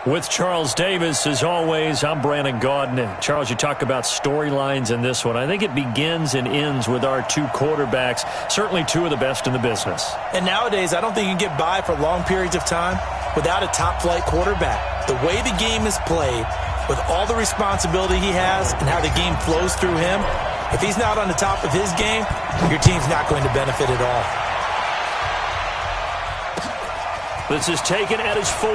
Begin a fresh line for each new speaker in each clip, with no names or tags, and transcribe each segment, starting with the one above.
With Charles Davis, as always, I'm Brandon Gaudin. Charles, you talk about storylines in this one. I think it begins and ends with our two quarterbacks, certainly two of the best in the business.
And nowadays, I don't think you can get by for long periods of time without a top-flight quarterback. The way the game is played, with all the responsibility he has and how the game flows through him, if he's not on the top of his game, your team's not going to benefit at all.
This is taken at his 4.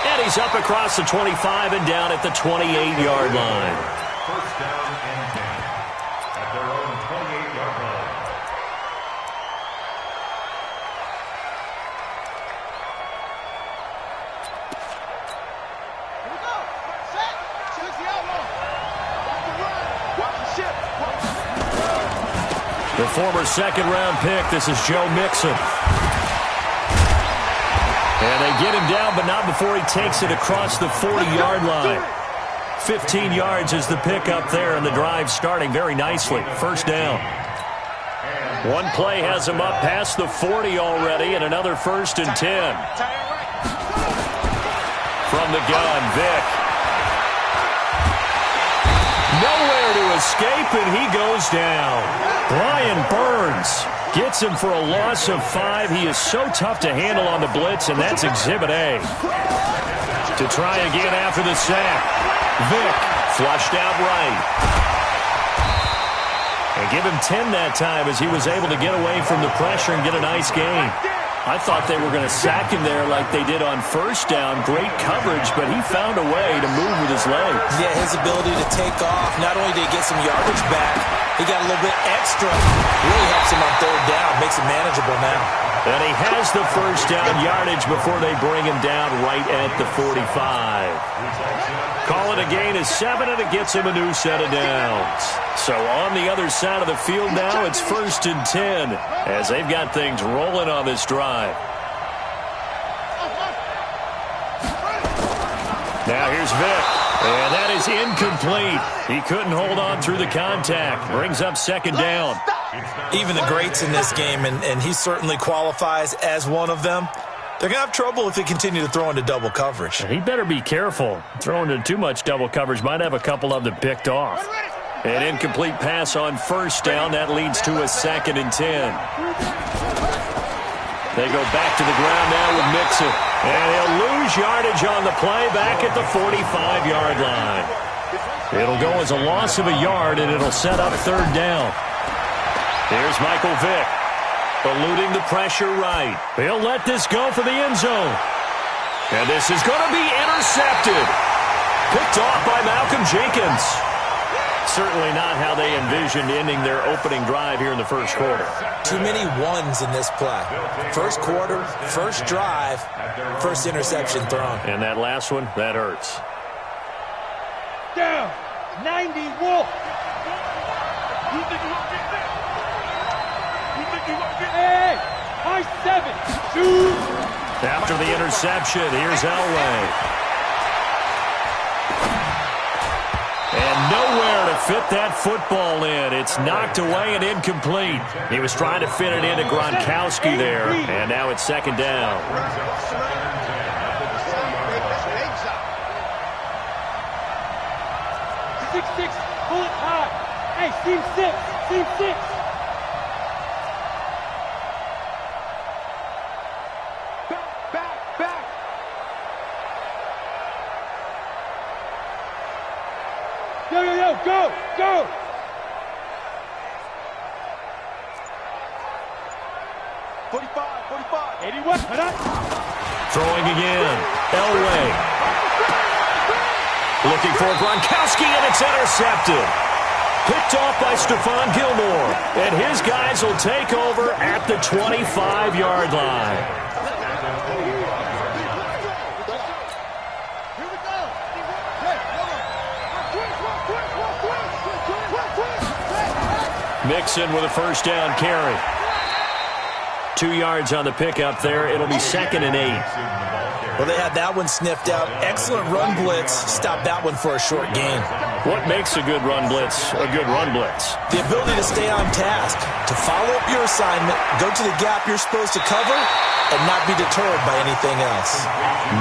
And he's up across the 25 and down at the 28-yard line.
First down and 10 at their own 28-yard line.
Here we go. Set. Choose the outlaw. Watch the run. Watch the ship.
The former second-round pick, this is Joe Mixon. And they get him down, but not before he takes it across the 40-yard line. 15 yards is the pickup there, and the drive starting very nicely. First down. One play has him up past the 40 already, and another 1st and 10. From the gun, Vick. Nowhere to escape, and he goes down. Brian Burns gets him for a loss of 5. He is so tough to handle on the blitz, and that's Exhibit A. To try again after the sack. Vick flushed out right. And give him 10 that time as he was able to get away from the pressure and get a nice gain. I thought they were going to sack him there like they did on first down. Great coverage, but he found a way to move with his legs.
Yeah, his ability to take off, not only did he get some yardage back, he got a little bit extra. Really helps him on third down, makes it manageable now.
And he has the first down yardage before they bring him down right at the 45. Call it a gain of 7, and it gets him a new set of downs. So on the other side of the field now, it's 1st and 10 as they've got things rolling on this drive. Now here's Vick, and that is incomplete. He couldn't hold on through the contact. Brings up 2nd down.
Even the greats in this game, and he certainly qualifies as one of them, they're going to have trouble if they continue to throw into double coverage.
He better be careful. Throwing into too much double coverage might have a couple of them picked off. An incomplete pass on first down. That leads to a 2nd and 10. They go back to the ground now with Mixon. And he'll lose yardage on the play back at the 45-yard line. It'll go as a loss of a yard, and it'll set up 3rd down. Here's Michael Vick. Eluding the pressure right. He'll let this go for the end zone. And this is going to be intercepted. Picked off by Malcolm Jenkins. Certainly not how they envisioned ending their opening drive here in the first quarter.
Too many ones in this play. First quarter, first drive, first interception thrown.
And that last one, that hurts.
Down. 90 Wolf. You think you won't get that? You think you won't get that? Hey, high 7. Shoot.
After the interception, here's Elway. And nowhere to fit that football in. It's knocked away and incomplete. He was trying to fit it into Gronkowski there, and now it's 2nd down.
6-6, pull it high. Hey, seam 6. Back. Yo, go. 45. 81.
Throwing again. Elway. Looking for Gronkowski, and it's intercepted. Picked off by Stephon Gilmore. And his guys will take over at the 25-yard line. Mixon with a first down carry. 2 yards on the pickup there. It'll be 2nd and 8.
Well, they had that one sniffed out. Excellent run blitz. Stopped that one for a short gain.
What makes a good run blitz a good run blitz?
The ability to stay on task, to follow up your assignment, go to the gap you're supposed to cover, and not be deterred by anything else.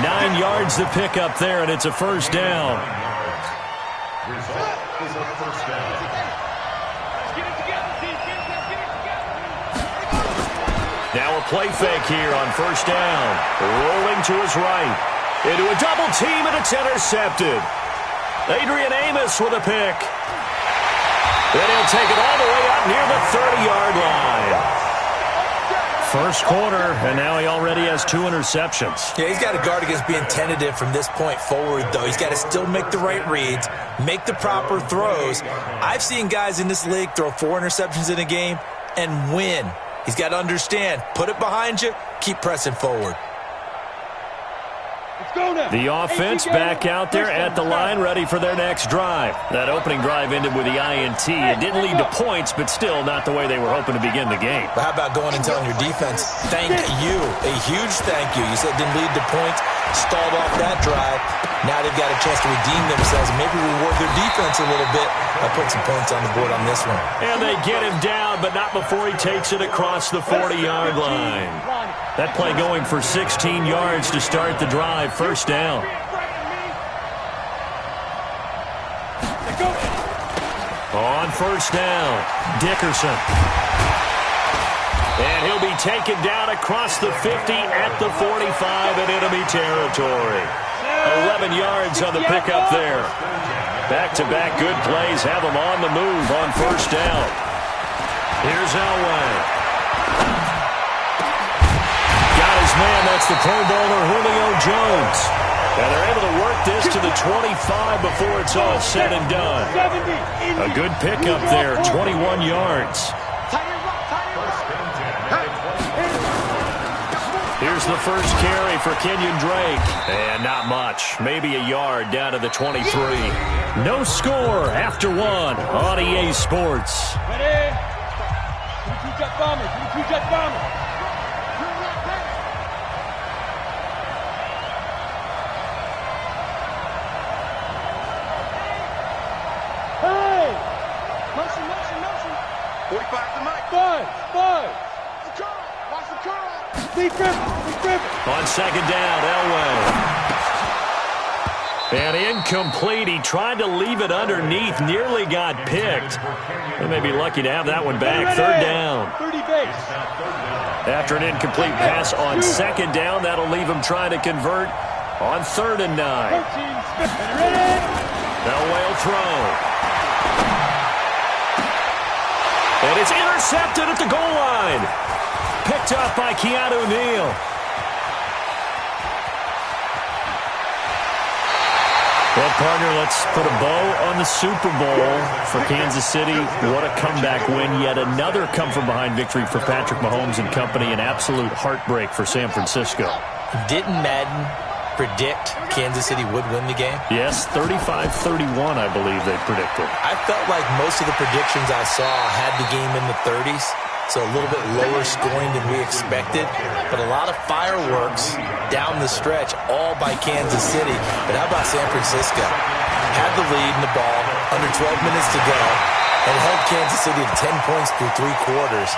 9 yards to pick up there, and it's a first down.
Result is a first down.
Get it together, defense. Let's get it together.
Now a play fake here on first down. Rolling to his right. Into a double team, and it's intercepted. Adrian Amos with a pick. Then he'll take it all the way up near the 30-yard line. First quarter, and now he already has 2 interceptions.
Yeah, he's got to guard against being tentative from this point forward, though. He's got to still make the right reads, make the proper throws. I've seen guys in this league throw 4 interceptions in a game and win. He's got to understand, put it behind you, keep pressing forward.
The offense back out there at the line, ready for their next drive. That opening drive ended with the INT. It didn't lead to points, but still not the way they were hoping to begin the game.
But how about going and telling your defense, thank you, a huge thank you. You said it didn't lead to points, stalled off that drive. Now they've got a chance to redeem themselves and maybe reward their defense a little bit by putting some points on the board on this one.
And they get him down, but not before he takes it across the 40-yard line. That play going for 16 yards to start the drive. First down. On first down, Dickerson. And he'll be taken down across the 50 at the 45 in enemy territory. 11 yards on the pickup there. Back-to-back good plays have him on the move on first down. Here's Elway. Man, that's the Pro Bowler Julio Jones. And they're able to work this to the 25 before it's all said and done. A good pickup there, 21 yards. Here's the first carry for Kenyon Drake. And not much, maybe a yard down to the 23. No score after 1 on EA Sports.
Ready? 2 jet bombers, 2 jet bombers.
On second down, Elway. And incomplete. He tried to leave it underneath, nearly got picked. They may be lucky to have that one back. Third down. After an incomplete pass on second down, that'll leave him trying to convert on 3rd and 9. Elway will throw. And it's intercepted at the goal line. Picked up by Keanu Neal. Well, partner, let's put a bow on the Super Bowl for Kansas City. What a comeback win. Yet another come-from-behind victory for Patrick Mahomes and company. An absolute heartbreak for San Francisco.
Didn't Madden predict Kansas City would win the game?
Yes, 35-31, I believe they predicted.
I felt like most of the predictions I saw had the game in the 30s. So a little bit lower scoring than we expected. But a lot of fireworks down the stretch, all by Kansas City. But how about San Francisco? Had the lead in the ball, under 12 minutes to go, and held Kansas City to 10 points through 3 quarters.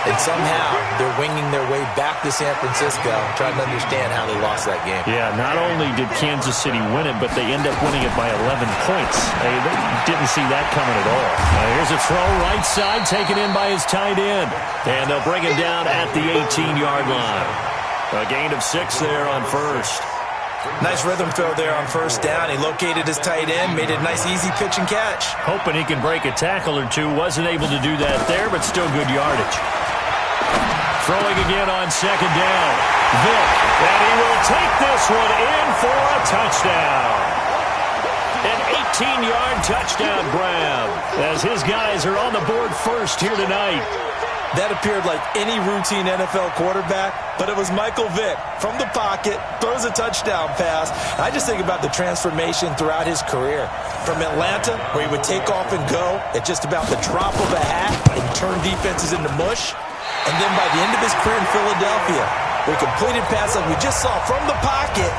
And somehow they're winging their way back to San Francisco, trying to understand how they lost that game.
Yeah, not only did Kansas City win it, but they end up winning it by 11 points. They didn't see that coming at all. Here's a throw right side, taken in by his tight end. And they'll bring him down at the 18-yard line. A gain of 6 there on first.
Nice rhythm throw there on first down. He located his tight end, made a nice easy pitch and catch.
Hoping he can break a tackle or two. Wasn't able to do that there, but still good yardage. Throwing again on second down. Vick, and he will take this one in for a touchdown. An 18-yard touchdown grab as his guys are on the board first here tonight.
That appeared like any routine NFL quarterback, but it was Michael Vick from the pocket, throws a touchdown pass. I just think about the transformation throughout his career. From Atlanta, where he would take off and go at just about the drop of a hat and turn defenses into mush. And then by the end of his career in Philadelphia, where he completed passes like we just saw from the pocket,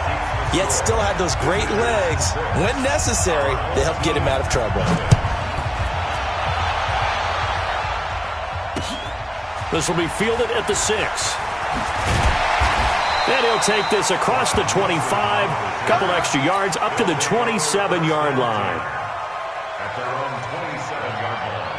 yet still had those great legs, when necessary, to help get him out of trouble.
This will be fielded at the 6. And he'll take this across the 25, couple extra yards up to the 27-yard line.
At their own 27-yard line.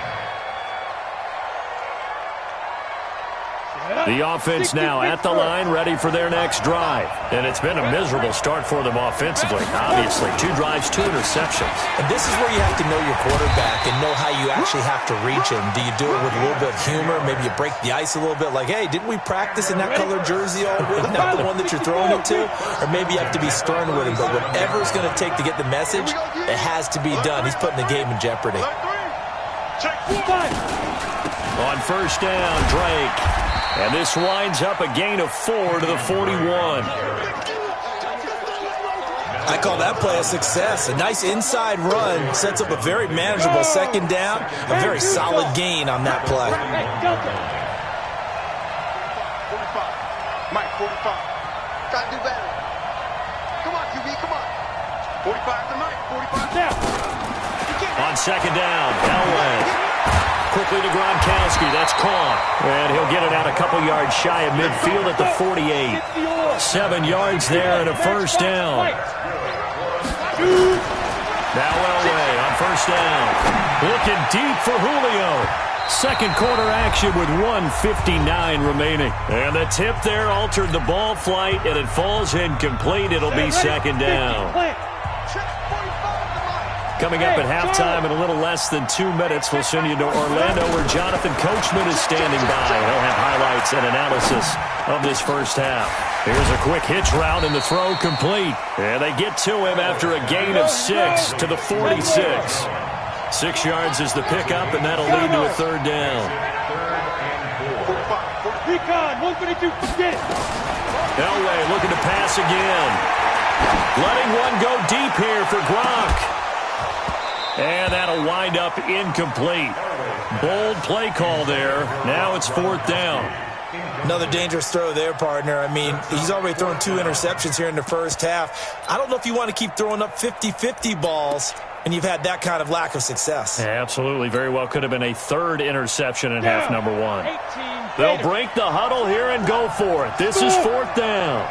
The offense now at the line, ready for their next drive. And it's been a miserable start for them offensively. Obviously, 2 drives, 2 interceptions.
And this is where you have to know your quarterback and know how you actually have to reach him. Do you do it with a little bit of humor? Maybe you break the ice a little bit, like, hey, didn't we practice in that color jersey all week? Not the one that you're throwing it to? Or maybe you have to be stern with him. But whatever it's going to take to get the message, it has to be done. He's putting the game in jeopardy.
On first down, Drake. And this winds up a gain of 4 to the 41.
I call that play a success. A nice inside run sets up a very manageable second down. A very solid gain on that play.
Mike, 45. Try to do better. Come on, QB, come on. 45 to Mike, 45 now.
On second down, Elway. Quickly to Gronkowski. That's caught. And he'll get it out a couple yards shy of midfield at the 48. 7 yards there and a first down. Now Elway on first down. Looking deep for Julio. Second quarter action with 1:59 remaining. And the tip there altered the ball flight, and it falls incomplete. It'll be second down. Coming up at halftime in a little less than 2 minutes, we'll send you to Orlando where Jonathan Coachman is standing by. He'll have highlights and analysis of this first half. Here's a quick hitch route and the throw complete. And they get to him after a gain of 6 to the 46. 6 yards is the pickup, and that'll lead to a third down. Elway looking to pass again. Letting one go deep here for Gronk. And that'll wind up incomplete. Bold play call there. Now it's fourth down.
Another dangerous throw there, partner. I mean, he's already thrown 2 interceptions here in the first half. I don't know if you want to keep throwing up 50-50 balls, and you've had that kind of lack of success.
Absolutely. Very well could have been a third interception in half number 1. They'll break the huddle here and go for it. This is fourth down.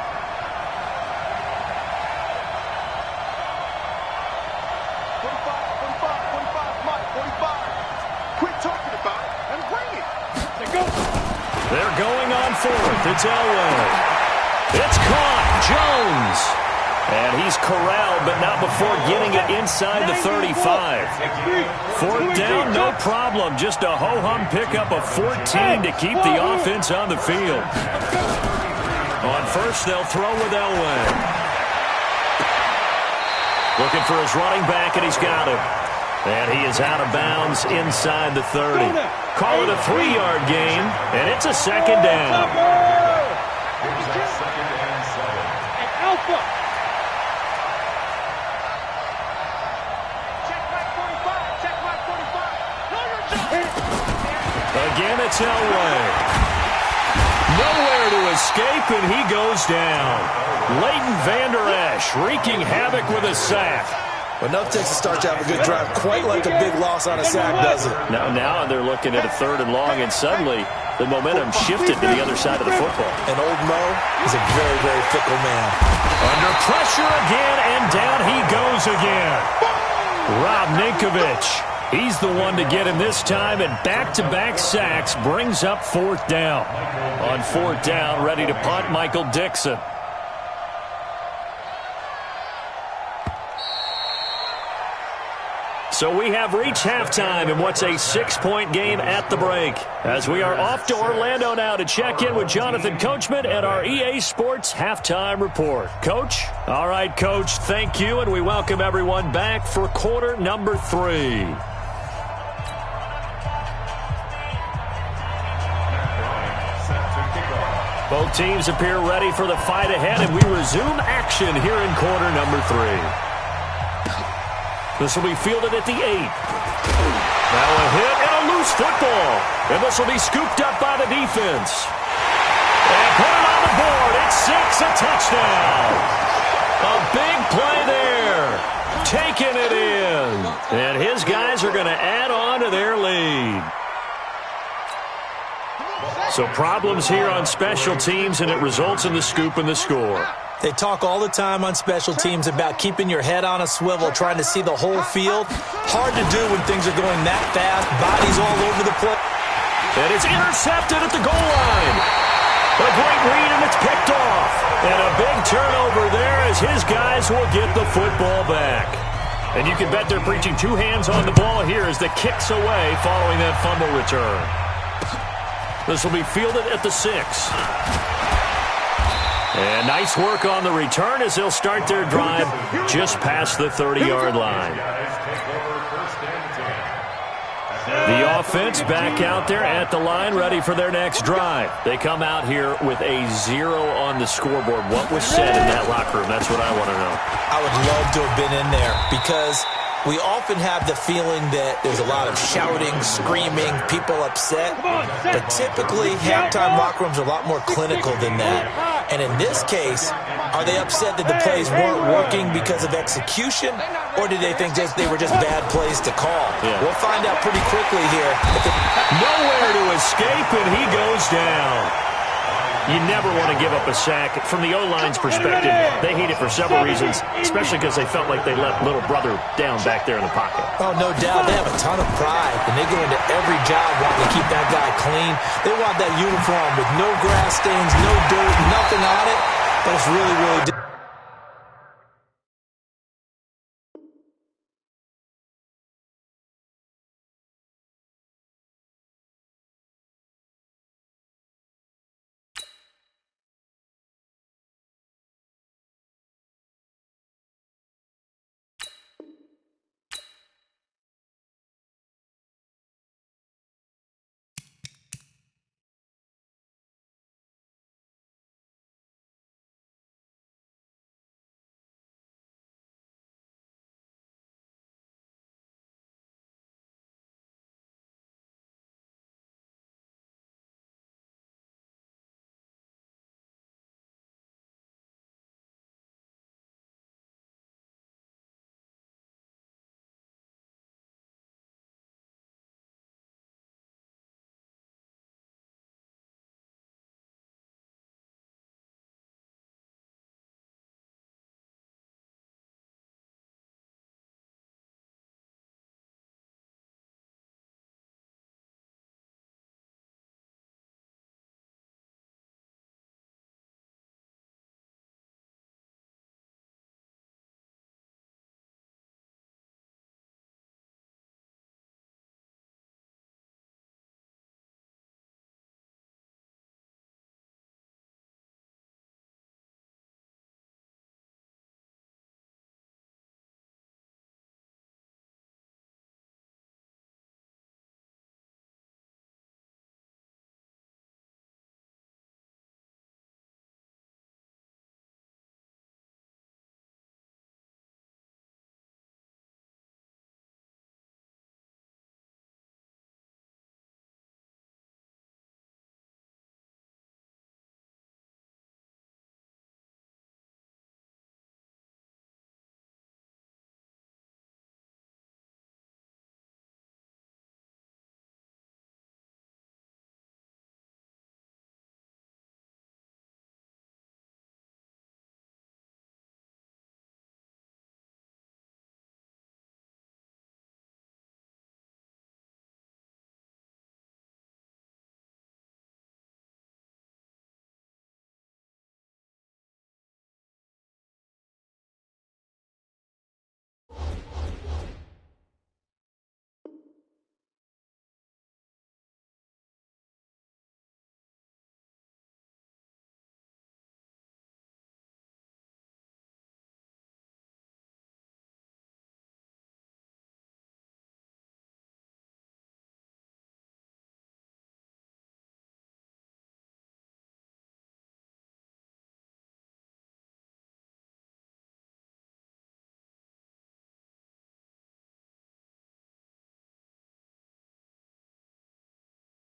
45, Mike, 45. Quit talking about it and bring it.
They're going on fourth. It's Elway. It's caught. Jones. And he's corralled, but not before getting it inside the 35. Fourth down, no problem. Just a ho-hum pickup of 14 to keep the offense on the field. On first, they'll throw with Elway. Looking for his running back, and he's got him. And he is out of bounds inside the 30. Call it a 3-yard gain, and it's a second down. Again, it's Elway. Nowhere to escape, and he goes down. Leighton Vander Esch wreaking havoc with a sack.
Well, enough takes to start to have a good drive, quite like a big loss on a sack, does it?
Now they're looking at a third and long, and suddenly the momentum shifted to the other side of the football.
And old Mo is a very, very fickle man.
Under pressure again, and down he goes again. Rob Ninkovich. He's the one to get him this time, and back-to-back sacks brings up fourth down. On fourth down, ready to punt, Michael Dixon. So we have reached halftime in what's a 6-point game at the break. As we are off to Orlando now to check in with Jonathan Coachman at our EA Sports Halftime Report. Coach? All right, Coach, thank you, and we welcome everyone back for quarter number 3. Both teams appear ready for the fight ahead, and we resume action here in quarter number 3. This will be fielded at the 8. Now a hit and a loose football. And this will be scooped up by the defense. And put it on the board. It's 6, a touchdown. A And his guys are going to add on to their lead. So problems here on special teams, and it results in the scoop and the score.
They talk all the time on special teams about keeping your head on a swivel, trying to see the whole field. Hard to do when things are going that fast, bodies all over the place.
And it's intercepted at the goal line. A great read, and it's picked off. And a big turnover there as his guys will get the football back. And you can bet they're preaching two hands on the ball here as the kick's away following that fumble return. This will be fielded at the 6. And nice work on the return as they'll start their drive just past the 30-yard line. The offense back out there at the line, ready for their next drive. They come out here with a 0 on the scoreboard. What was said in that locker room? That's what I want to know.
I would love to have been in there because we often have the feeling that there's a lot of shouting, screaming, people upset. But typically, halftime locker rooms are a lot more clinical than that. And in this case, are they upset that the plays weren't working because of execution? Or did they think they were just bad plays to call?
Yeah.
We'll find out pretty quickly here.
Nowhere to escape, and he goes down. You never want to give up a sack. From the O-line's perspective, they hate it for several reasons, especially because they felt like they let little brother down back there in the pocket.
Oh, no doubt. They have a ton of pride, and they go into every job wanting to keep that guy clean. They want that uniform with no grass stains, no dirt, nothing on it, but it's really, really difficult.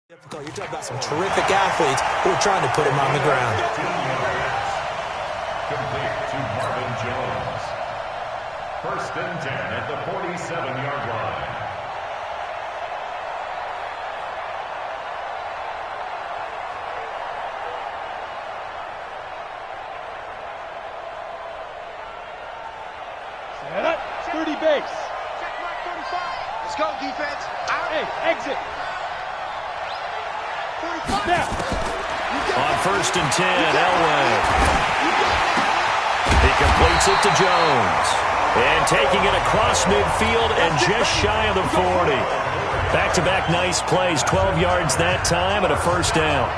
Difficult. You're talking about some terrific athletes who are trying to put him on the ground.
Complete to Marvin Jones. First and 10 at the 47-yard line.
Set up. 30 base.
Let's go, defense. Out.
Hey, exit.
45.
Snap.
On first and 10, Elway. He completes it to Jones. And taking it across midfield and just shy of the 40. Back-to-back nice plays, 12 yards that time and a first down.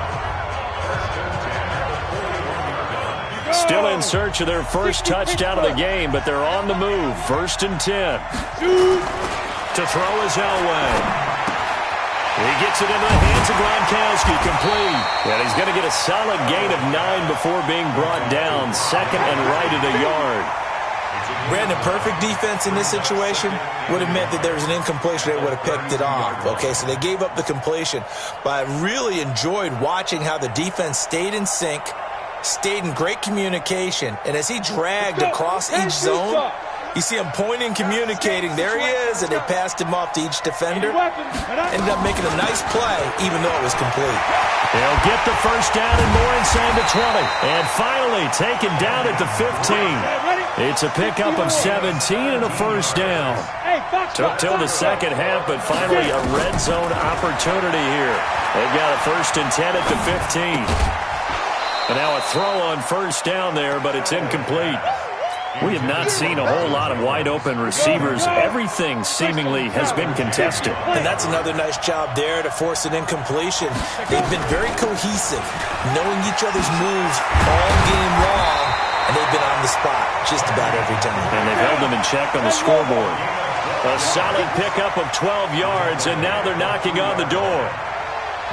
Still in search of their first touchdown of the game, but they're on the move. First and 10. To throw is Elway. He gets it into the hands of Gronkowski, complete. And he's going to get a solid gain of 9 before being brought down. Second and right at a yard.
Brandon, perfect defense in this situation would have meant that there was an incompletion. They would have picked it off. Okay, so they gave up the completion. But I really enjoyed watching how the defense stayed in sync, stayed in great communication, and as he dragged across each zone, you see him pointing, communicating. There he is, and they passed him off to each defender. Ended up making a nice play, even though it was complete.
He'll get the first down and more inside the 20. And finally taken down at the 15. It's a pickup of 17 and a first down. Took till the second half, but finally a red zone opportunity here. They've got a first and 10 at the 15. And now a throw on first down there, but it's incomplete. We have not seen a whole lot of wide-open receivers. Everything seemingly has been contested.
And that's another nice job there to force an incompletion. They've been very cohesive, knowing each other's moves all game long, and they've been on the spot just about every time.
And they've held them in check on the scoreboard. A solid pickup of 12 yards, and now they're knocking on the door.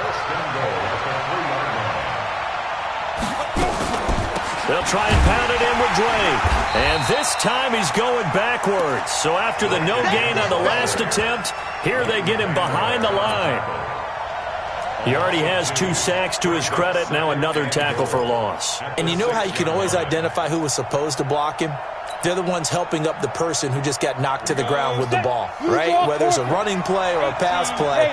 First and goal at the 3-yard line.
They'll try and pound it in with Drake. And this time he's going backwards. So after the no gain on the last attempt, here they get him behind the line. He already has 2 sacks to his credit. Now another tackle for loss.
And you know how you can always identify who was supposed to block him? They're the ones helping up the person who just got knocked to the ground with the ball, right? Whether it's a running play or a pass play,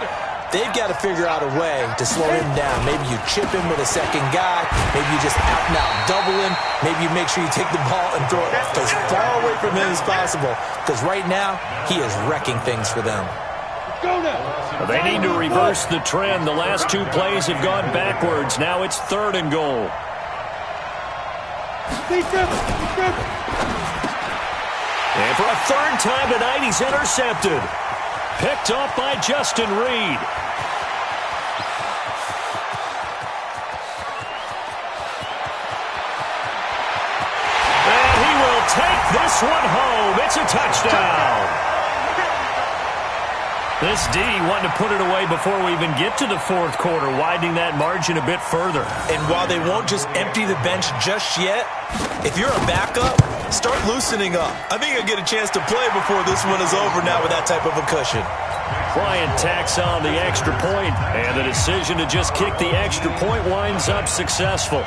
they've got to figure out a way to slow him down. Maybe you chip him with a second guy. Maybe you just out and out double him. Maybe you make sure you take the ball and throw it as far away from him as possible. Because right now, he is wrecking things for them.
They need to reverse the trend. The last 2 plays have gone backwards. Now it's 3rd and goal. And for a 3rd time tonight, he's intercepted. Picked off by Justin Reed. And he will take this one home. It's a touchdown. This D wanted to put it away before we even get to the 4th quarter, widening that margin a bit further.
And while they won't just empty the bench just yet, if you're a backup, start loosening up. I think you'll get a chance to play before this one is over now with that type of a cushion.
Bryant tacks on the extra point, and the decision to just kick the extra point winds up successful.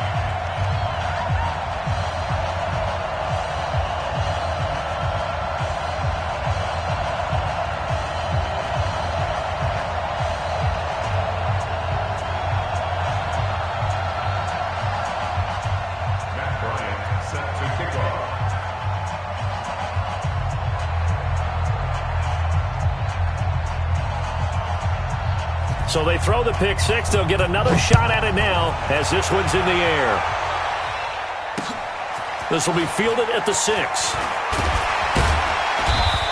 So they throw the pick 6. They'll get another shot at it now as this one's in the air. This will be fielded at the 6.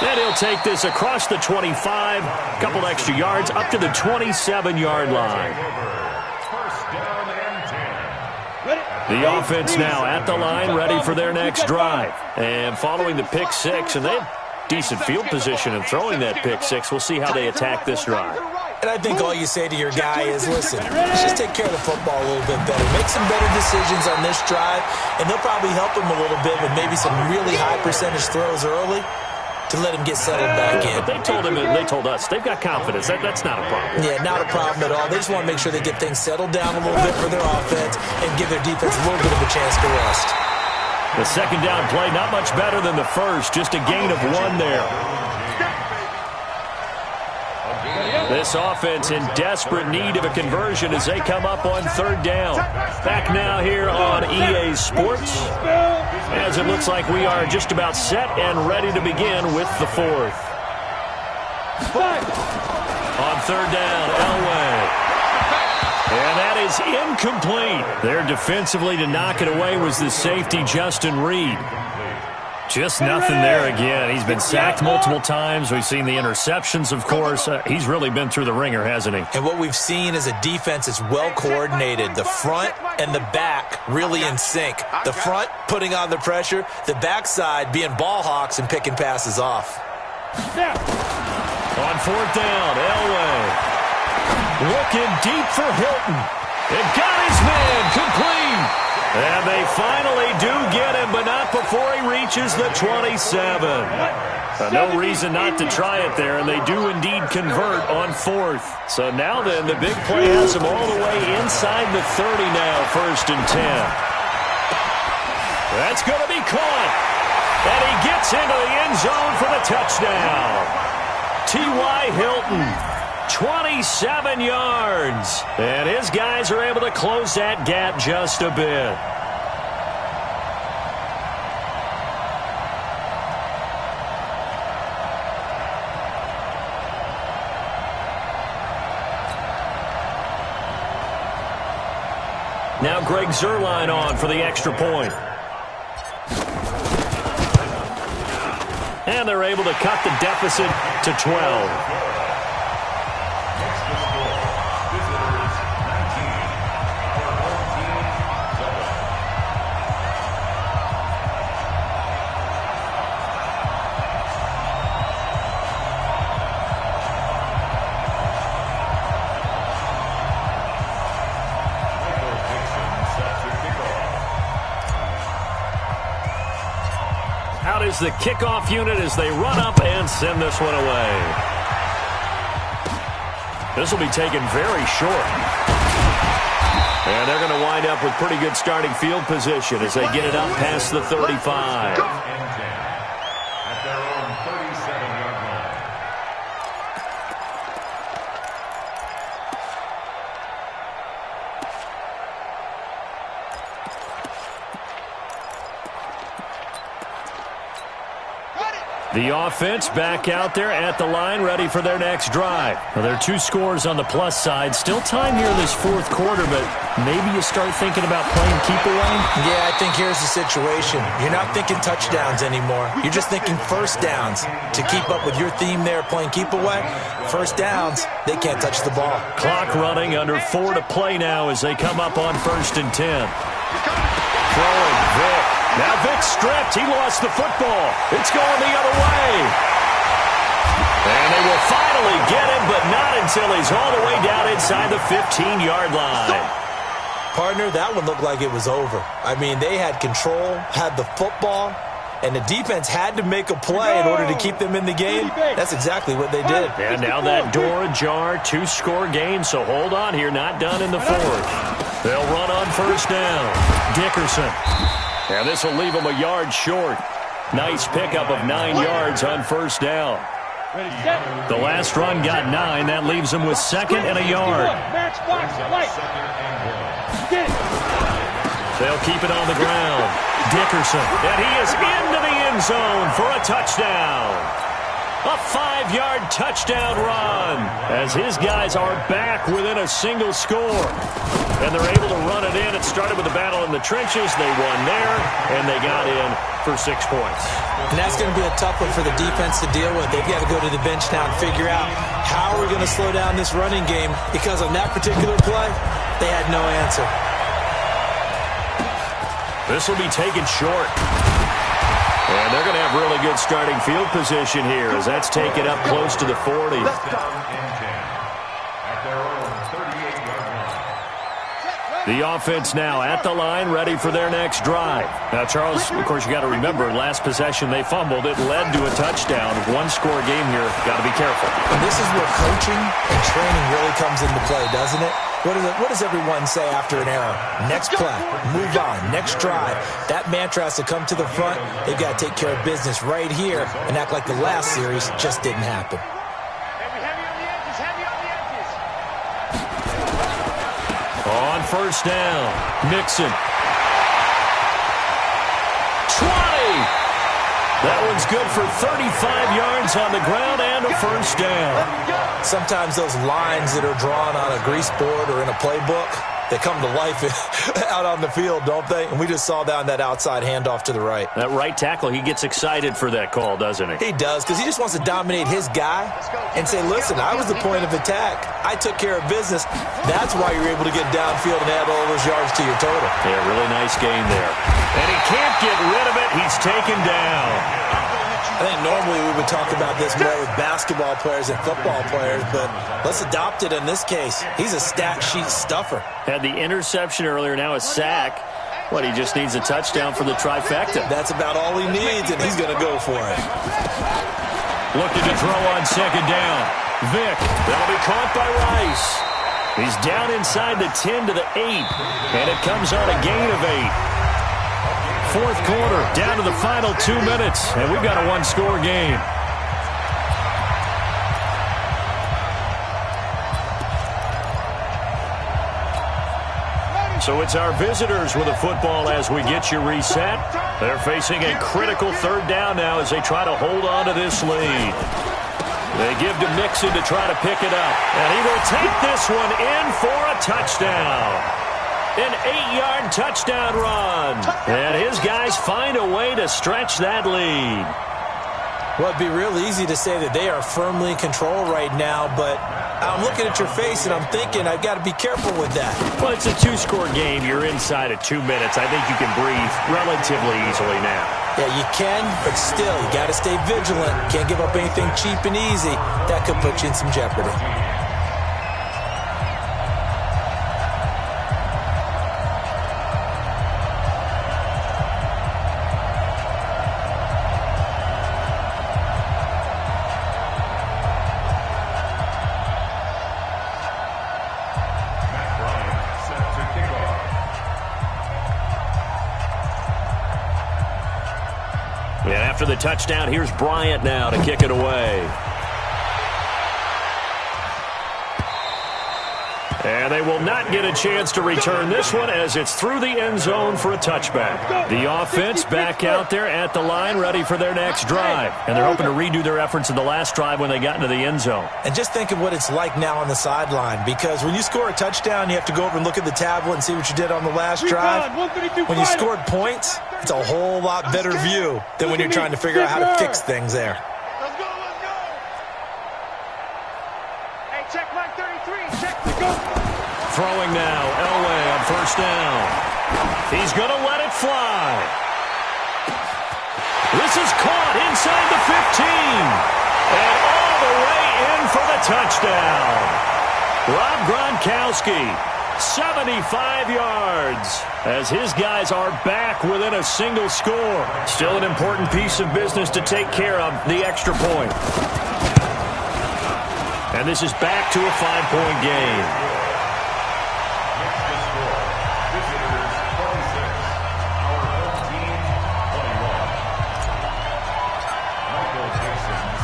And he'll take this across the 25. A couple extra yards up to the 27-yard line.
First down and 10.
The offense now at the line, ready for their next drive. And following the pick 6, and they have decent field position in throwing that pick 6. We'll see how they attack this drive.
And I think all you say to your guy is, listen, let's just take care of the football a little bit better. Make some better decisions on this drive, and they'll probably help him a little bit with maybe some really high percentage throws early to let him get settled back in.
But they told us they've got confidence. That's not a problem.
Yeah, not a problem at all. They just want to make sure they get things settled down a little bit for their offense and give their defense a little bit of a chance to rest.
The second down play, not much better than the first, just a gain of 1 there. This offense in desperate need of a conversion as they come up on third down. Back now here on EA Sports, as it looks like we are just about set and ready to begin with the fourth. On third down, Elway. And that is incomplete. There defensively to knock it away was the safety, Justin Reed. Just nothing there again. He's been sacked multiple times. We've seen the interceptions, of course. He's really been through the ringer, hasn't he?
And what we've seen is a defense that's well coordinated. The front and the back really in sync. The front putting on the pressure. The backside being ball hawks and picking passes off.
On fourth down, Elway. Looking deep for Hilton. It got his man complete. And they finally do get him, but not before he reaches the 27. No reason not to try it there, and they do indeed convert on fourth. So now then, the big play has him all the way inside the 30 now, 1st and 10. That's going to be caught. And he gets into the end zone for the touchdown. T.Y. Hilton. 27 yards. And his guys are able to close that gap just a bit. Now Greg Zuerlein on for the extra point. And they're able to cut the deficit to 12. Is the kickoff unit as they run up and send this one away. This will be taken very short. And they're going to wind up with pretty good starting field position as they get it up past the 35.
At their own 37-yard line.
The offense back out there at the line, ready for their next drive. Well, there are 2 scores on the plus side. Still time here in this fourth quarter, but maybe you start thinking about playing keep away?
Yeah, I think here's the situation. You're not thinking touchdowns anymore. You're just thinking first downs. To keep up with your theme there, playing keep away, first downs, they can't touch the ball.
Clock running, under 4 to play now as they come up on 1st and 10. Throwing Vic. Now Vic stripped. He lost the football. It's going the other way. And they will finally get him, but not until he's all the way down inside the 15-yard line.
Partner, that one looked like it was over. I mean, they had control, had the football, and the defense had to make a play in order to keep them in the game. That's exactly what they did.
And now that door ajar, 2-score game, so hold on here, not done in the fourth. They'll run on first down. Dickerson. And this will leave them a yard short. Nice pickup of 9 yards on first down. The last run got 9. That leaves them with 2nd and a yard. They'll keep it on the ground. Dickerson. And he is into the end zone for a touchdown. A 5-yard touchdown run as his guys are back within a single score. And they're able to run it in. It started with a battle in the trenches. They won there, and they got in for 6 points.
And that's going to be a tough one for the defense to deal with. They've got to go to the bench now and figure out how are we going to slow down this running game, because on that particular play, they had no answer.
This will be taken short. And they're going to have really good starting field position here as that's taken up close to the 40. The offense now at the line, ready for their next drive. Now, Charles, of course, you got to remember, last possession they fumbled. It led to a touchdown. 1-score game here. Got to be careful.
And this is where coaching and training really comes into play, doesn't it? What does everyone say after an error? Next play, move on, next drive. That mantra has to come to the front. They've got to take care of business right here and act like the last series just didn't happen.
On first down, Mixon. 20! That one's good for 35 yards on the ground and a first down.
Sometimes those lines that are drawn on a grease board or in a playbook, they come to life out on the field, don't they? And we just saw that on that outside handoff to the right.
That right tackle, he gets excited for that call, doesn't he?
He does, because he just wants to dominate his guy and say, listen, I was the point of attack. I took care of business. That's why you're able to get downfield and add all those yards to your total.
Yeah, really nice gain there. And he can't get rid of it. He's taken down.
I think normally we would talk about this more with basketball players and football players, but let's adopt it in this case. He's a stat sheet stuffer.
Had the interception earlier, now a sack. What, he just needs a touchdown for the trifecta.
That's about all he needs, and he's going to go for it.
Looking to throw on second down. Vick, that'll be caught by Rice. He's down inside the 10 to the 8, and it comes on a gain of 8. Fourth quarter, down to the final 2 minutes, and we've got a one-score game. So it's our visitors with the football as we get you reset. They're facing a critical third down now as they try to hold on to this lead. They give to Mixon to try to pick it up, and he will take this one in for a touchdown. An 8-yard touchdown run. And his guys find a way to stretch that lead.
Well, it'd be real easy to say that they are firmly in control right now, but I'm looking at your face and I'm thinking I've got to be careful with that.
Well, it's a two-score game. You're inside of 2 minutes. I think you can breathe relatively easily now.
Yeah, you can, but still, you got to stay vigilant. Can't give up anything cheap and easy. That could put you in some jeopardy.
And after the touchdown, here's Bryant now to kick it away. And they will not get a chance to return this one as it's through the end zone for a touchback. The offense back out there at the line, ready for their next drive. And they're hoping to redo their efforts in the last drive when they got into the end zone.
And just think of what it's like now on the sideline, because when you score a touchdown, you have to go over and look at the tablet and see what you did on the last drive. When you scored points, it's a whole lot better view than when you're trying to figure out how to fix things there.
Let's go, let's go. Hey, check line 33. Check to go.
Throwing now, Elway on first down. He's going to let it fly. This is caught inside the 15. And all the way in for the touchdown. Rob Gronkowski, 75 yards, as his guys are back within a single score. Still an important piece of business to take care of, the extra point. And this is back to a 5-point game.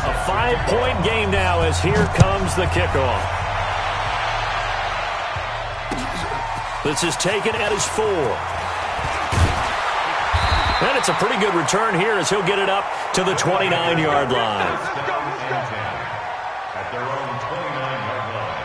A 5-point game now as here comes the kickoff. This is taken at his 4. And it's a pretty good return here as he'll get it up to the 29-yard line.
At their own 29-yard line.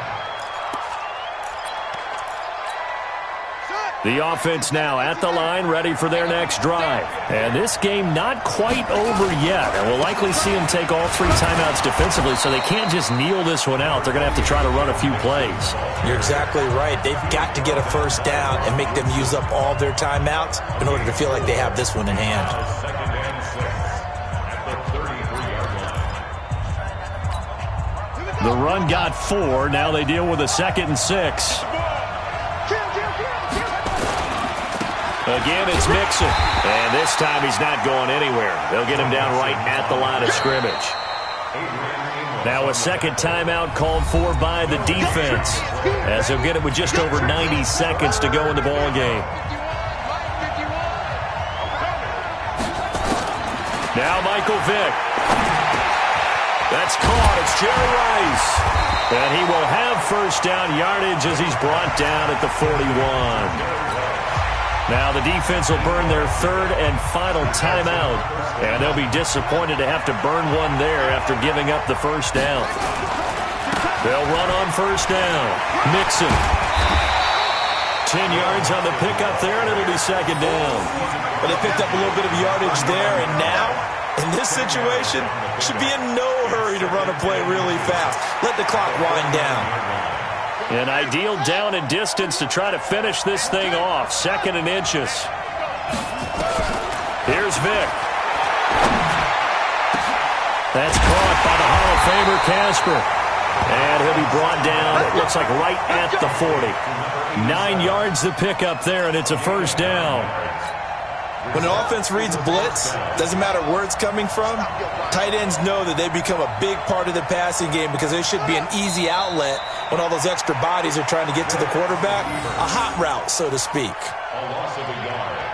The offense now at the line, ready for their next drive. And this game not quite over yet. And we'll likely see them take all 3 timeouts defensively, so they can't just kneel this one out. They're going to have to try to run a few plays.
You're exactly right. They've got to get a first down and make them use up all their timeouts in order to feel like they have this one in hand.
Second and 6 at the 33-yard line.
The run got 4. Now they deal with a 2nd and 6. Again, it's Mixon. And this time he's not going anywhere. They'll get him down right at the line of scrimmage. Now a second timeout called for by the defense, as they'll get it with just over 90 seconds to go in the ball game. Now Michael Vick. That's caught. It's Jerry Rice. And he will have first down yardage as he's brought down at the 41. Now the defense will burn their third and final timeout, and they'll be disappointed to have to burn one there after giving up the first down. They'll run on first down. Mixon. 10 yards on the pickup there, and it'll be second down.
But they picked up a little bit of yardage there, and now, in this situation, should be in no hurry to run a play really fast. Let the clock wind down.
An ideal down and distance to try to finish this thing off. 2nd and inches. Here's Vick. That's caught by the Hall of Famer Casper. And he'll be brought down, it looks like right at the 40. 9 yards to pick up there, and it's a first down.
When an offense reads blitz, doesn't matter where it's coming from, tight ends know that they become a big part of the passing game because there should be an easy outlet when all those extra bodies are trying to get to the quarterback. A hot route, so to speak.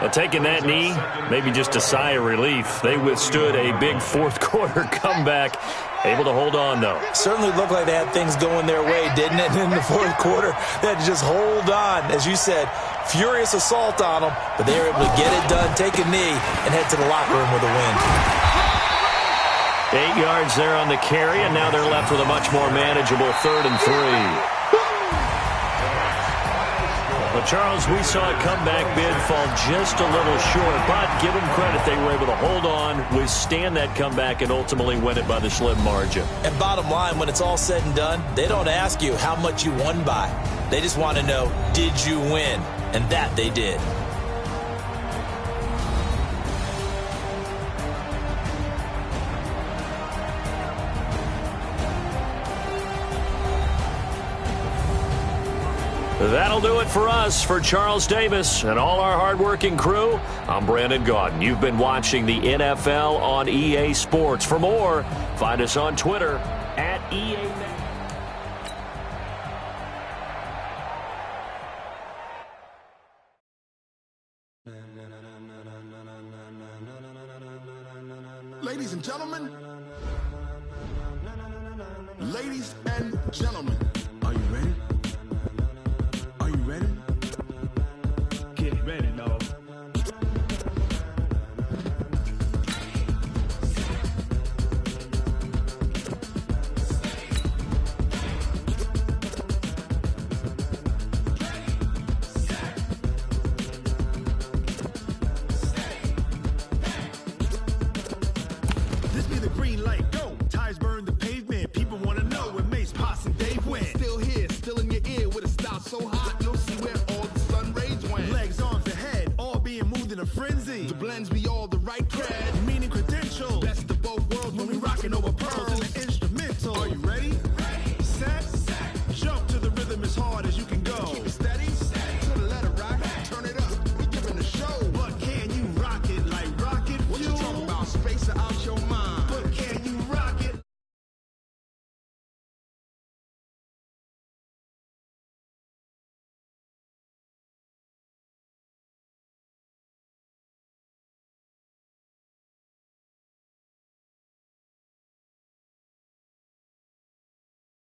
Well, taking that knee, maybe just a sigh of relief. They withstood a big fourth quarter comeback. Able to hold on, though.
Certainly looked like they had things going their way, didn't it? In the fourth quarter, they had to just hold on. As you said, furious assault on them, but they were able to get it done, take a knee, and head to the locker room with a win.
8 yards there on the carry, and now they're left with a much more manageable 3rd and 3. Well, Charles, we saw a comeback bid fall just a little short, but give them credit. They were able to hold on, withstand that comeback, and ultimately win it by the slim margin.
And bottom line, when it's all said and done, they don't ask you how much you won by. They just want to know, did you win? And that they did.
That'll do it for us. For Charles Davis and all our hardworking crew, I'm Brandon Gaudin. You've been watching the NFL on EA Sports. For more, find us on Twitter at EA.
Ladies and gentlemen, ladies and gentlemen, are you ready? Are you ready? Get ready, dog. This be the green light, go. Tires burn the pavement. People want to know where Mace, Potts, and Dave went. Still here, still in your ear with a style so hot. You'll see where all the sun rays went. Legs, arms, and head, all being moved in a frenzy. The blends be all the right cred.